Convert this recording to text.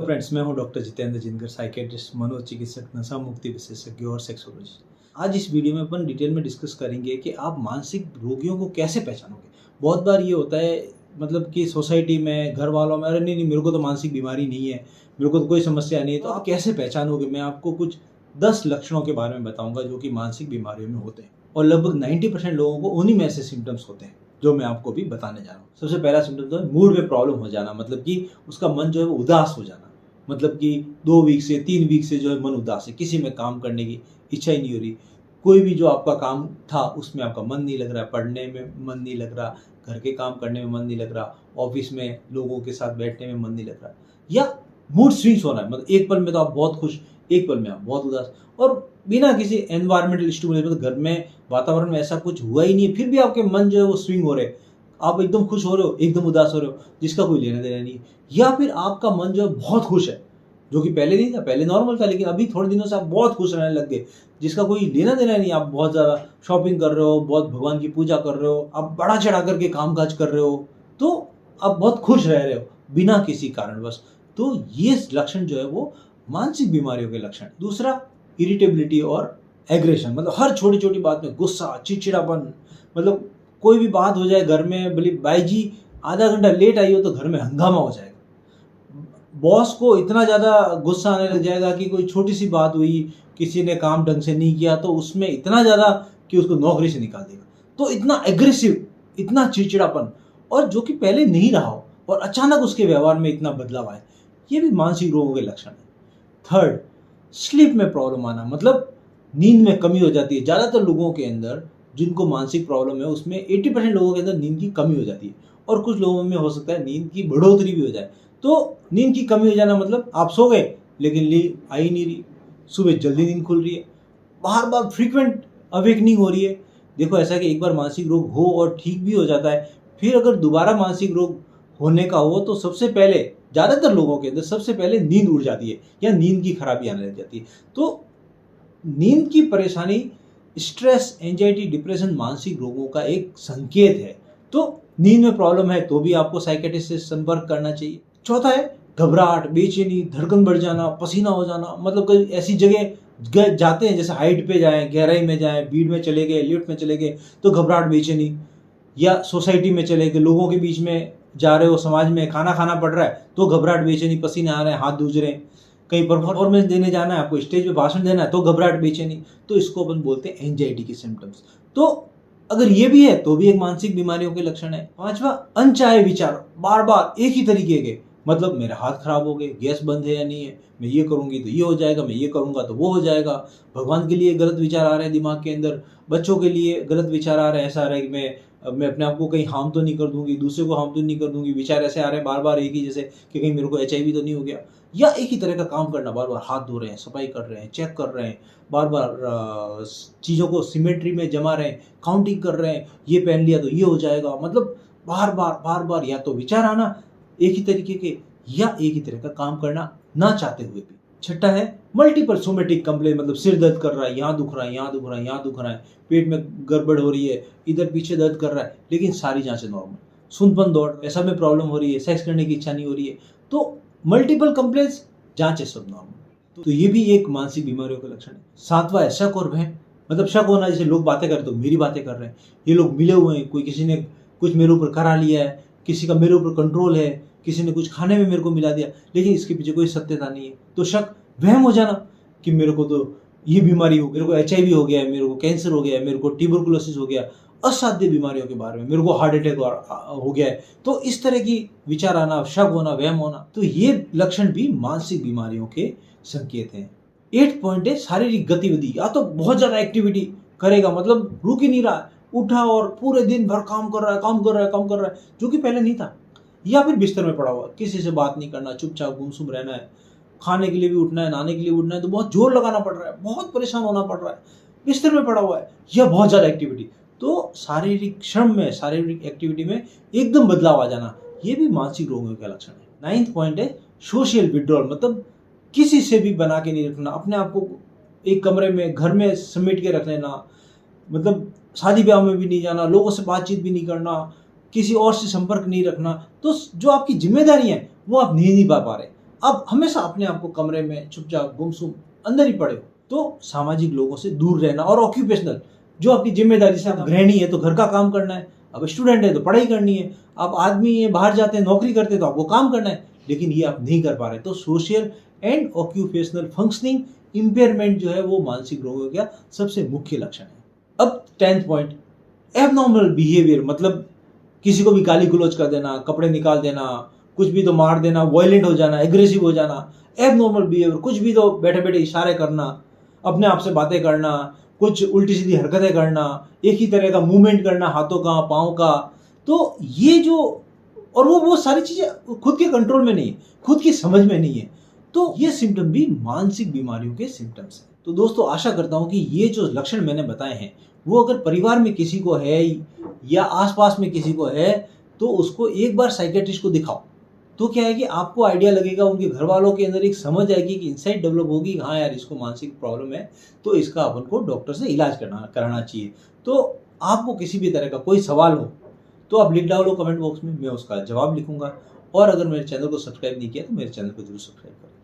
Friends, मैं हूं doctor Jitendra जिनकर, साइकेट्रिस्ट, मनोचिकित्सक, नशा मुक्ति विशेषज्ञ और सेक्सोलॉजिस्ट। आज इस वीडियो में अपन डिटेल में डिस्कस करेंगे कि आप मानसिक रोगियों को कैसे पहचानोगे। बहुत बार ये होता है मतलब कि सोसाइटी में, घर वालों में, अरे नहीं नहीं मेरे को तो मानसिक बीमारी नहीं है, मेरे को तो कोई समस्या नहीं है। तो आप कैसे पहचानोगे? मैं आपको कुछ 10 लक्षणों के बारे में बताऊंगा जो कि मानसिक बीमारियों में होते हैं, और लगभग 90% लोगों को उन्हीं में ऐसे सिम्टम्स होते हैं जो मैं आपको भी बताने जा रहा हूँ। सबसे पहला सिम्टम तो है मूड में प्रॉब्लम हो जाना, मतलब कि उसका मन जो है वो उदास हो जाना। मतलब कि 2 वीक से 3 वीक से जो है मन उदास है, किसी में काम करने की इच्छा ही नहीं हो रही। कोई भी जो आपका काम था उसमें आपका मन नहीं लग रहा, पढ़ने में मन नहीं लग रहा, घर के काम करने में मन नहीं लग रहा, ऑफिस में लोगों के साथ बैठने में मन नहीं लग रहा, या मूड स्विंग्स हो रहा है। मतलब एक पल में तो आप बहुत खुश, एक पल में आप बहुत उदास, और बिना किसी एनवायरमेंटल स्टिमुलेशन, मतलब घर में वातावरण में ऐसा कुछ हुआ ही नहीं है, फिर भी आपके मन जो है वो स्विंग हो रहे हैं। आप एकदम खुश हो रहे हो, एकदम उदास हो रहे हो, जिसका कोई लेना देना नहीं है। या फिर आपका मन जो है बहुत खुश है, जो कि पहले नहीं था, पहले नॉर्मल था, लेकिन अभी थोड़े दिनों से आप बहुत खुश रहने लग गए, जिसका कोई लेना देना नहीं। आप बहुत ज़्यादा शॉपिंग कर रहे हो, बहुत भगवान की पूजा कर रहे हो, आप बढ़ा चढ़ा करके काम काज कर रहे हो, तो आप बहुत खुश रह रहे हो बिना किसी कारणवश। तो ये लक्षण जो है वो मानसिक बीमारियों के लक्षण। दूसरा, इरिटेबिलिटी और एग्रेशन, मतलब हर छोटी छोटी बात में गुस्सा, चिड़चिड़ापन। मतलब कोई भी बात हो जाए घर में, बोले भाई जी आधा घंटा लेट आई हो तो घर में हंगामा हो जाएगा। बॉस को इतना ज़्यादा गुस्सा आने लग जाएगा कि कोई छोटी सी बात हुई, किसी ने काम ढंग से नहीं किया, तो उसमें इतना ज़्यादा कि उसको नौकरी से निकाल देगा। तो इतना एग्रेसिव, इतना चिड़चिड़ापन, और जो कि पहले नहीं रहा हो और अचानक उसके व्यवहार में इतना बदलाव आए, ये भी मानसिक रोगों के लक्षण है। थर्ड, स्लीप में प्रॉब्लम आना, मतलब नींद में कमी हो जाती है। ज़्यादातर लोगों के अंदर जिनको मानसिक प्रॉब्लम है उसमें 80% लोगों के अंदर नींद की कमी हो जाती है, और कुछ लोगों में हो सकता है नींद की बढ़ोतरी भी हो जाए। तो नींद की कमी हो जाना मतलब आप सो गए लेकिन नींद आ ही नहीं रही, सुबह जल्दी नींद खुल रही है, बार बार फ्रीक्वेंट अवेकनिंग हो रही है। देखो, ऐसा कि एक बार मानसिक रोग हो और ठीक भी हो जाता है, फिर अगर दोबारा मानसिक रोग होने का हो तो सबसे पहले, ज़्यादातर लोगों के अंदर सबसे पहले नींद उड़ जाती है या नींद की खराबी आने लग जाती है। तो नींद की परेशानी, स्ट्रेस, एंजाइटी, डिप्रेशन मानसिक रोगों का एक संकेत है। तो नींद में प्रॉब्लम है तो भी आपको साइकियाट्रिस्ट से संपर्क करना चाहिए। चौथा है घबराहट, बेचैनी, धड़कन बढ़ जाना, पसीना हो जाना। मतलब कई ऐसी जगह जाते हैं, जैसे हाइट पे जाएं, गहराई में जाएं, भीड़ में चले गए, लिफ्ट में चले गए तो घबराहट, बेचैनी, या सोसाइटी में चले गए, लोगों के बीच में जा रहे हो, समाज में खाना खाना पड़ रहा है तो घबराहट, बेचैनी, पसीने आ रहे हैं, हाथ दूज रहे हैं, कहीं परफॉर्मेंस देने जाना है, आपको स्टेज पे भाषण देना है तो घबराहट, बेचैनी, तो इसको अपन बोलते हैं एंजाइटी के सिम्टम्स। तो अगर ये भी है तो भी एक मानसिक बीमारियों के लक्षण है। पांचवा, अनचाहे विचार, बार बार एक ही तरीके के, मतलब मेरे हाथ खराब हो गए, गैस बंद है या नहीं है, मैं ये करूंगी तो ये हो जाएगा, मैं ये करूंगा तो वो हो जाएगा। भगवान के लिए गलत विचार आ रहे हैं दिमाग के अंदर, बच्चों के लिए गलत विचार आ रहे हैं, ऐसा आ रहा है कि मैं अपने आप को कहीं हार्म तो नहीं कर दूंगी, दूसरे को हार्म तो नहीं कर दूंगी। विचार ऐसे आ रहे हैं बार बार एक ही जैसे कि कहीं मेरे को HIV तो नहीं हो गया, या एक ही तरह का काम करना, बार बार हाथ धो रहे हैं, सफाई कर रहे हैं, चेक कर रहे हैं, बार बार चीज़ों को सिमेट्री में जमा रहे हैं, काउंटिंग कर रहे हैं, ये पहन लिया तो ये हो जाएगा। मतलब बार बार या तो विचार आना एक ही तरीके के, या एक ही तरह का काम करना ना चाहते हुए भी। छठा है मल्टीपल सोमेटिक कंप्लेन, मतलब सिर दर्द कर रहा है, यहाँ दुख रहा है, यहाँ दुख रहा है, यहाँ दुख रहा है, पेट में गड़बड़ हो रही है, इधर पीछे दर्द कर रहा है, लेकिन सारी जांचें नॉर्मल। सुनपन दौड़, ऐसा में प्रॉब्लम हो रही है, सेक्स करने की इच्छा नहीं हो रही है, तो मल्टीपल कंप्लेंट्स, जांचें सब नॉर्मल। तो ये भी एक मानसिक बीमारियों का लक्षण है। सातवां है शक और भय, मतलब शक होना, जैसे लोग बातें कर रहे तो मेरी बातें कर रहे हैं, ये लोग मिले हुए हैं, कोई किसी ने कुछ मेरे ऊपर करा लिया है, किसी का मेरे ऊपर कंट्रोल है, किसी ने कुछ खाने में मेरे को मिला दिया, लेकिन इसके पीछे कोई सत्यता नहीं है। तो शक, वहम हो जाना कि मेरे को तो ये बीमारी हो, मेरे को HIV हो गया है, मेरे को कैंसर हो गया है, मेरे को ट्यूबरकुलोसिस हो गया, असाध्य बीमारियों के बारे में, मेरे को हार्ट अटैक हो गया है। तो इस तरह की विचार आना, शक होना, वहम होना, तो ये लक्षण भी मानसिक बीमारियों के संकेत हैं। 8 पॉइंट है शारीरिक गतिविधि, या तो बहुत ज्यादा एक्टिविटी करेगा, मतलब रुक ही नहीं रहा, उठा और पूरे दिन भर काम कर रहा है, जो कि पहले नहीं था। या फिर बिस्तर में पड़ा हुआ, किसी से बात नहीं करना, चुपचाप गुमसुम रहना है, खाने के लिए भी उठना है, नहाने के लिए उठना है तो बहुत जोर लगाना पड़ रहा है, बहुत परेशान होना पड़ रहा है, बिस्तर में पड़ा हुआ है, या बहुत ज़्यादा एक्टिविटी। तो शारीरिक श्रम में, शारीरिक एक्टिविटी में एकदम बदलाव आ जाना, ये भी मानसिक रोगों का लक्षण है। 9th पॉइंट है सोशल विड्रॉल, मतलब किसी से भी बना के नहीं रखना, अपने आप को एक कमरे में, घर में समेट के रख लेना, मतलब शादी ब्याह में भी नहीं जाना, लोगों से बातचीत भी नहीं करना, किसी और से संपर्क नहीं रखना। तो जो आपकी जिम्मेदारी है वो आप नहीं निभा पा रहे, आप हमेशा अपने आप को कमरे में चुपचाप गुमसुम अंदर ही पड़े हो, तो सामाजिक लोगों से दूर रहना। और ऑक्यूपेशनल जो आपकी जिम्मेदारी से, आप गृहिणी है तो घर का काम करना है, अब स्टूडेंट है तो पढ़ाई करनी है, आप आदमी है बाहर जाते हैं नौकरी करते हैं तो आपको काम करना है, लेकिन ये आप नहीं कर पा रहे, तो social and occupational functioning impairment जो है वो मानसिक रोगों का सबसे मुख्य लक्षण है। अब 10th पॉइंट, एबनॉर्मल बिहेवियर, मतलब किसी को भी गाली गलौज कर देना, कपड़े निकाल देना, कुछ भी तो मार देना, वायलेंट हो जाना, एग्रेसिव हो जाना, एबनॉर्मल बिहेवियर, कुछ भी तो बैठे बैठे इशारे करना, अपने आप से बातें करना, कुछ उल्टी सीधी हरकतें करना, एक ही तरह का मूवमेंट करना हाथों का पाँव का, तो ये जो, और वो सारी चीजें खुद के कंट्रोल में नहीं है, खुद की समझ में नहीं है, तो ये सिम्टम भी मानसिक बीमारियों के सिम्टम्स हैं। तो दोस्तों आशा करता हूं कि ये जो लक्षण मैंने बताए हैं वो अगर परिवार में किसी को है या आसपास में किसी को है तो उसको एक बार साइकियाट्रिस्ट को दिखाओ। तो क्या है कि आपको आइडिया लगेगा, उनके घर वालों के अंदर एक समझ आएगी कि इंसाइट डेवलप होगी, हाँ यार इसको मानसिक प्रॉब्लम है, तो इसका अपन को डॉक्टर से इलाज कराना चाहिए। तो आपको किसी भी तरह का कोई सवाल हो तो आप लिख डालो कमेंट बॉक्स में, मैं उसका जवाब लिखूंगा। और अगर मेरे चैनल को सब्सक्राइब नहीं किया तो मेरे चैनल को जरूर सब्सक्राइब करें।